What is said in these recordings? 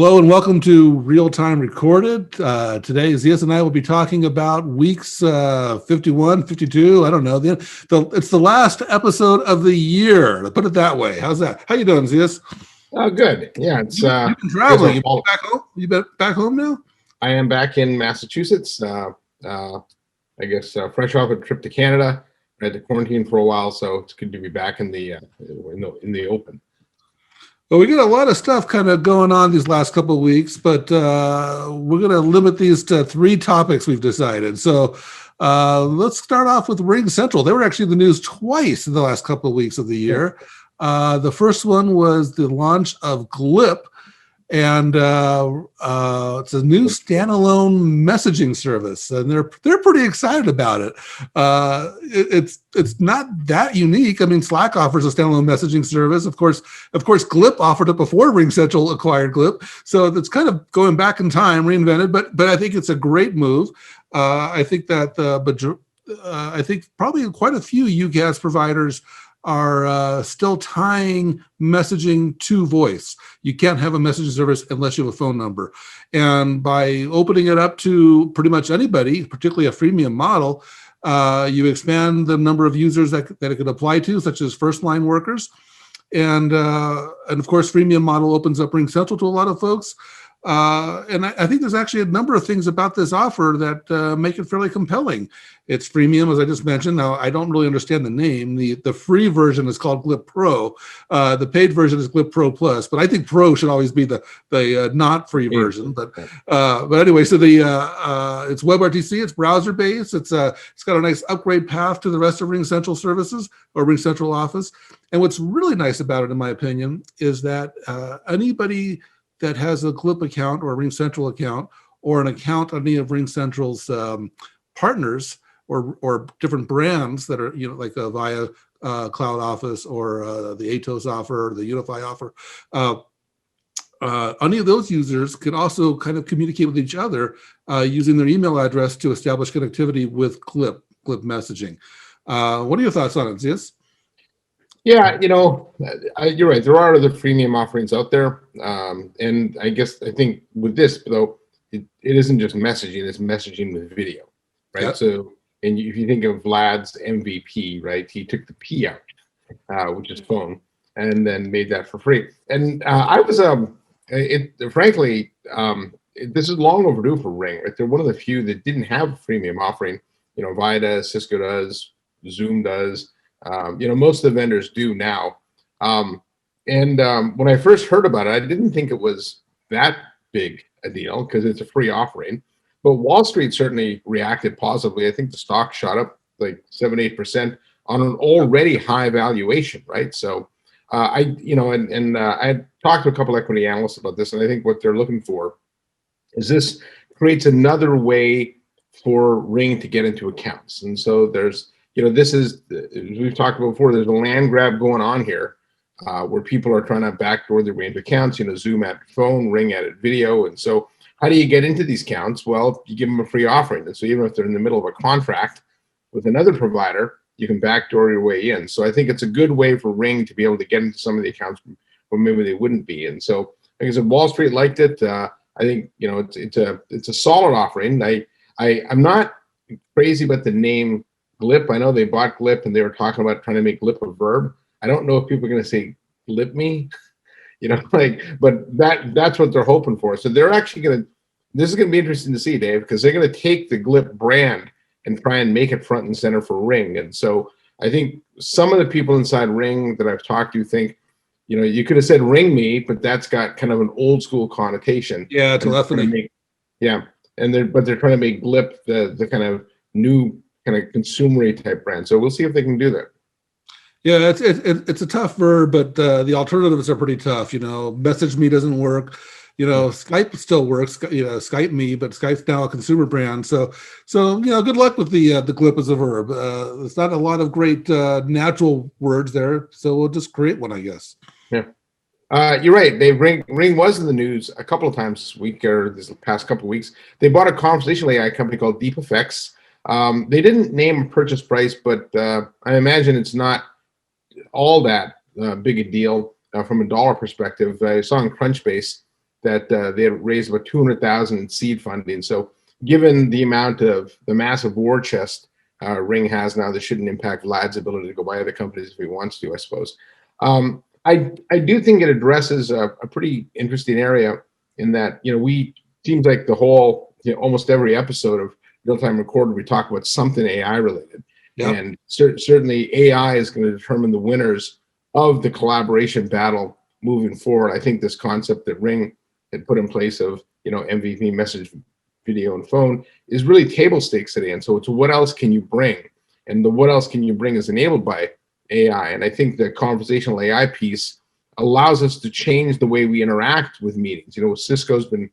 Hello and welcome to Real Time Recorded. Today, Zeus and I will be talking about weeks 51, 52. I don't know. It's the last episode of the year. Let's put it that way. How's that? How you doing, Zeus? Oh, good. Yeah, it's You've been traveling. You been back home? You been back home now? I am back in Massachusetts. I guess fresh off a trip to Canada. I had to quarantine for a while, so it's good to be back in the open. Well, we got a lot of stuff kind of going on these last couple of weeks, but we're going to limit these to three topics we've decided. So let's start off with Ring Central. They were actually in the news twice in the last couple of weeks of the year. The first one was the launch of GLIP, and it's a new standalone messaging service, and they're pretty excited about it. It's not that unique. I mean, Slack offers a standalone messaging service. Of course, GLIP offered it before RingCentral acquired GLIP, so it's kind of going back in time, reinvented. But I think it's a great move. I think that I think probably quite a few UCaaS providers are still tying messaging to voice. You can't have a messaging service unless you have a phone number. And by opening it up to pretty much anybody, particularly a freemium model, you expand the number of users that it could apply to, such as first-line workers. And of course, freemium model opens up RingCentral to a lot of folks. And I think there's actually a number of things about this offer that make it fairly compelling. It's freemium, as I just mentioned. Now, I don't really understand the name. The free version is called GLIP Pro. The paid version is GLIP Pro Plus. But I think Pro should always be the not free version. But anyway, so it's WebRTC. It's browser based. It's got a nice upgrade path to the rest of RingCentral services or RingCentral Office. And what's really nice about it, in my opinion, is that anybody that has a GLIP account or a RingCentral account or an account on any of RingCentral's partners or different brands that are, like via Cloud Office or the Atos offer or the Unify offer, any of those users can also kind of communicate with each other using their email address to establish connectivity with GLIP messaging. What are your thoughts on it, Zeus? Yeah, you're right. There are other freemium offerings out there. And I think with this, though, it isn't just messaging, it's messaging with video, right? Yep. So, and if you think of Vlad's MVP, right, he took the P out, which is phone, and then made that for free. And I was, frankly, this is long overdue for Ring, right? They're one of the few that didn't have a freemium offering. Avaya does, Cisco does, Zoom does. Most of the vendors do now. When I first heard about it, I didn't think it was that big a deal because it's a free offering. But Wall Street certainly reacted positively. I think the stock shot up like 7-8% on an already high valuation, right? So I had talked to a couple equity analysts about this, and I think what they're looking for is this creates another way for Ring to get into accounts. And so there's this is, as we've talked about before, there's a land grab going on here where people are trying to backdoor their Ring accounts. Zoom added phone, Ring added video. And so how do you get into these accounts? Well, you give them a free offering. And so even if they're in the middle of a contract with another provider, you can backdoor your way in. So I think it's a good way for Ring to be able to get into some of the accounts where maybe they wouldn't be. And so, like I said, Wall Street liked it. I think, it's a solid offering. I'm not crazy about the name GLIP. I know they bought GLIP and they were talking about trying to make GLIP a verb. I don't know if people are going to say GLIP me, but that's what they're hoping for. So they're actually this is going to be interesting to see, Dave, because they're going to take the GLIP brand and try and make it front and center for Ring. And so I think some of the people inside Ring that I've talked to think, you could have said Ring me, but that's got kind of an old school connotation. Yeah, telephony. But they're trying to make GLIP the kind of new kind of consumery type brand. So we'll see if they can do that. Yeah, it's a tough verb, but the alternatives are pretty tough. Message me doesn't work. Skype still works. Skype me, but Skype's now a consumer brand. So good luck with the GLIP as a verb. It's not a lot of great natural words there, so we'll just create one, I guess. Yeah. You're right. Ring was in the news a couple of times this week or this past couple of weeks. They bought a conversational AI company called Deep Effects. They didn't name a purchase price, but I imagine it's not all that big a deal from a dollar perspective. I saw in Crunchbase that they had raised about 200,000 in seed funding. So given the massive war chest Ring has now, this shouldn't impact Vlad's ability to go buy other companies if he wants to, I suppose. I do think it addresses a pretty interesting area in that, we seems like the whole, almost every episode of Real Time Recorded, we talk about something AI related. Yep. And certainly AI is going to determine the winners of the collaboration battle moving forward. I think this concept that Ring had put in place of, MVP, message, video, and phone is really table stakes today. And so it's what else can you bring? And the what else can you bring is enabled by AI. And I think the conversational AI piece allows us to change the way we interact with meetings. Cisco's been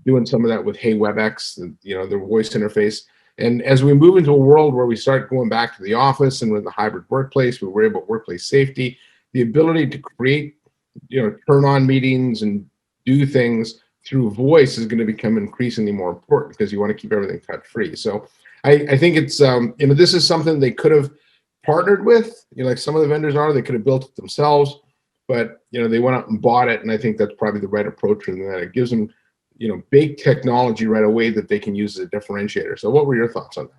doing some of that with Hey WebEx, their voice interface. And as we move into a world where we start going back to the office and we're in the hybrid workplace, we worry about workplace safety, the ability to create, turn on meetings and do things through voice is going to become increasingly more important because you want to keep everything touch free. So I think it's, this is something they could have partnered with, like some of the vendors are, they could have built it themselves, but, they went out and bought it. And I think that's probably the right approach, and that it gives them, big technology right away that they can use as a differentiator. So what were your thoughts on that?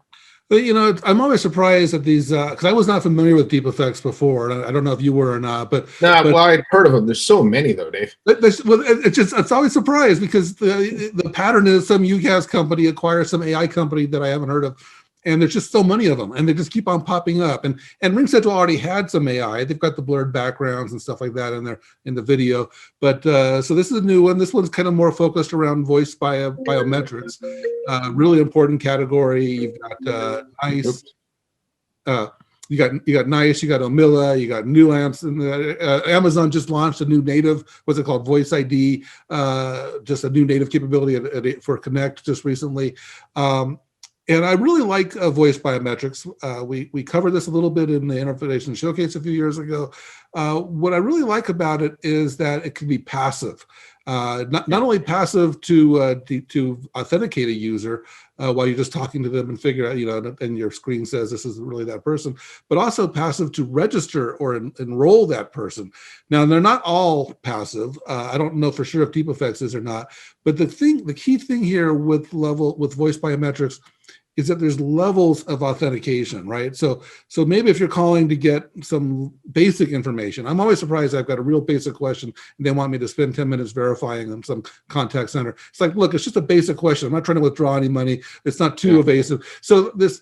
But, I'm always surprised at these, because I was not familiar with deep effects before. And I don't know if you were or not, but well, I'd heard of them. There's so many though, Dave. It's always a surprise because the pattern is some UCaaS company acquires some AI company that I haven't heard of. And there's just so many of them, and they just keep on popping up. And RingCentral already had some AI. They've got the blurred backgrounds and stuff like that in the video. But so this is a new one. This one's kind of more focused around voice biometrics. Really important category. You've got NICE. You got NICE. You got Omilla. You got Nuance. And Amazon just launched a new native. What's it called? Voice ID. Just a new native capability for Connect just recently. And I really like voice biometrics. We covered this a little bit in the Innovation Showcase a few years ago. What I really like about it is that it can be passive. Not only passive to authenticate a user while you're just talking to them and figure out, and your screen says this is really that person, but also passive to register or enroll that person. Now, they're not all passive. I don't know for sure if deep effects is or not, but the key thing here with voice biometrics is that there's levels of authentication, right? So maybe if you're calling to get some basic information, I'm always surprised I've got a real basic question and they want me to spend 10 minutes verifying on some contact center. It's like, look, it's just a basic question. I'm not trying to withdraw any money. It's not too evasive. So this,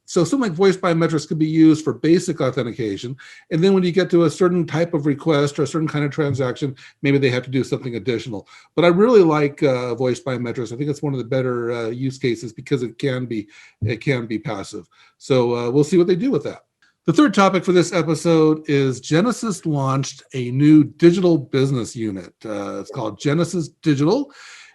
so something like voice biometrics could be used for basic authentication. And then when you get to a certain type of request or a certain kind of transaction, maybe they have to do something additional. But I really like voice biometrics. I think it's one of the better use cases because it can be passive. So we'll see what they do with that. The third topic for this episode is Genesys launched a new digital business unit. It's called Genesys Digital,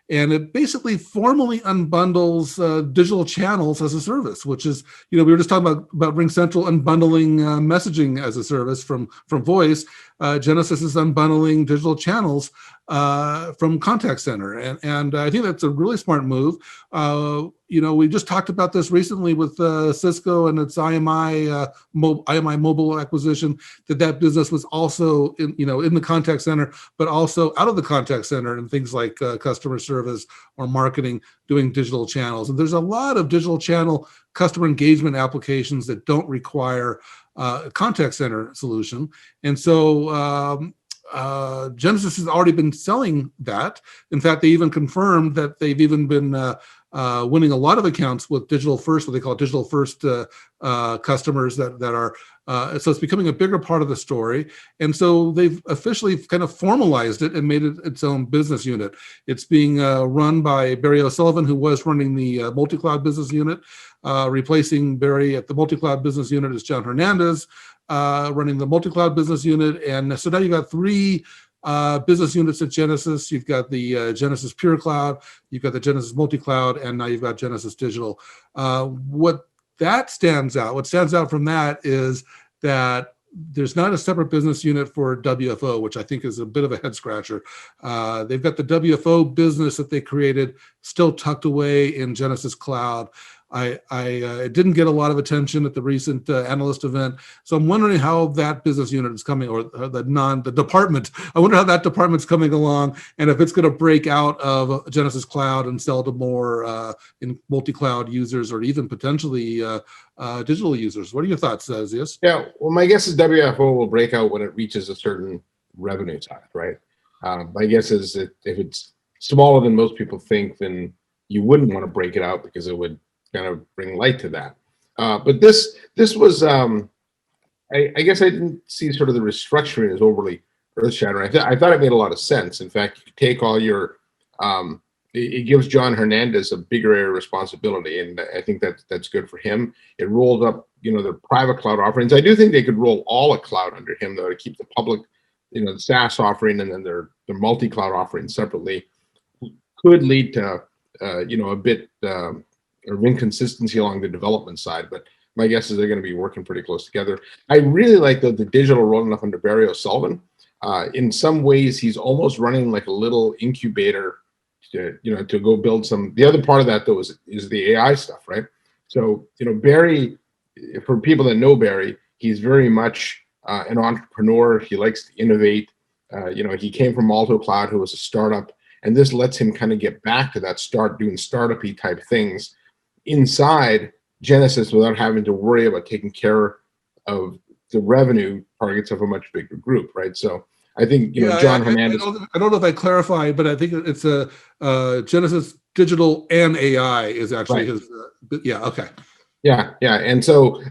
and it basically formally unbundles digital channels as a service, which is, we were just talking about RingCentral unbundling messaging as a service from voice. Genesys is unbundling digital channels from contact center. And I think that's a really smart move. We just talked about this recently with Cisco and its IMI mobile acquisition, that business was also in the contact center, but also out of the contact center and things like customer service or marketing, doing digital channels. And there's a lot of digital channel customer engagement applications that don't require a contact center solution. And so Genesys has already been selling that. In fact, they even confirmed that they've even been winning a lot of accounts with digital first, what they call digital first customers that are, so it's becoming a bigger part of the story. And so they've officially kind of formalized it and made it its own business unit. It's being run by Barry O'Sullivan, who was running the multi-cloud business unit. Replacing Barry at the multi-cloud business unit is John Hernandez, running the multi-cloud business unit. And so now you've got three business units at Genesys. You've got the Genesys Pure Cloud, you've got the Genesys Multi-Cloud, and now you've got Genesys Digital. What stands out from that is that there's not a separate business unit for WFO, which I think is a bit of a head scratcher. They've got the WFO business that they created still tucked away in Genesys Cloud. It didn't get a lot of attention at the recent analyst event. So I'm wondering how that business unit is coming, or the department. I wonder how that department's coming along, and if it's going to break out of Genesis Cloud and sell to more in multi-cloud users, or even potentially digital users. What are your thoughts, Zeus? Yeah, well, my guess is WFO will break out when it reaches a certain revenue size, right? My guess is that if it's smaller than most people think, then you wouldn't want to break it out because it would kind of bring light to that. But this was, I guess I didn't see sort of the restructuring as overly earth-shattering. I thought it made a lot of sense. In fact, you take all your, it gives John Hernandez a bigger area of responsibility, and I think that's good for him. It rolled up, their private cloud offerings. I do think they could roll all a cloud under him, though, to keep the public, the SaaS offering and then their multi-cloud offerings separately. Could lead to, a bit of inconsistency along the development side, but my guess is they're going to be working pretty close together. I really like the digital rolling up under Barry O'Sullivan. In some ways, he's almost running like a little incubator to go build some. The other part of that, though, is the AI stuff, right? So, Barry, for people that know Barry, he's very much an entrepreneur. He likes to innovate. He came from Alto Cloud, who was a startup, and this lets him kind of get back to that, start doing startup-y type things inside Genesis without having to worry about taking care of the revenue targets of a much bigger group, right? So I think John Hernandez. I don't know if I clarified, but I think it's a Genesis Digital and AI is actually right. his. Yeah. Okay. Yeah. And so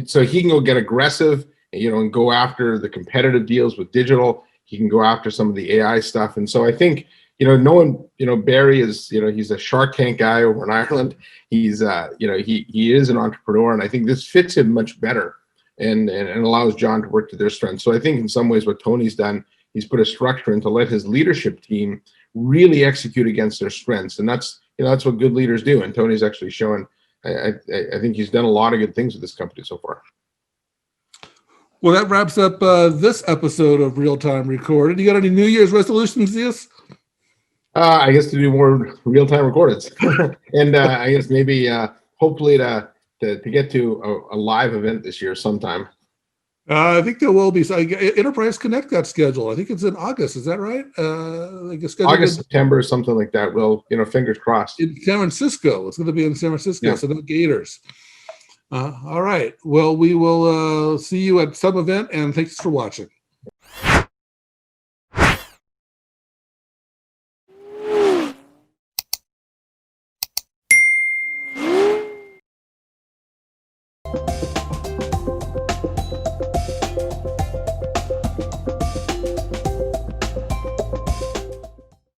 so he can go get aggressive, and go after the competitive deals with digital. He can go after some of the AI stuff, and so I think. Knowing, Barry is, he's a Shark Tank guy over in Ireland. He's, he is an entrepreneur, and I think this fits him much better and allows John to work to their strengths. So I think in some ways what Tony's done, he's put a structure in to let his leadership team really execute against their strengths. And that's what good leaders do. And Tony's actually showing, I think he's done a lot of good things with this company so far. Well, that wraps up this episode of Real Time Recorded. You got any New Year's resolutions, Zeus? I guess to do more real-time recordings, and I guess maybe hopefully to get to a live event this year sometime. I think there will be. So Enterprise Connect got scheduled. I think it's in August. Is that right? August, September, something like that. Well, fingers crossed. In San Francisco. It's going to be in San Francisco. Yeah. So no Gators. All right. Well, we will see you at some event, and thanks for watching.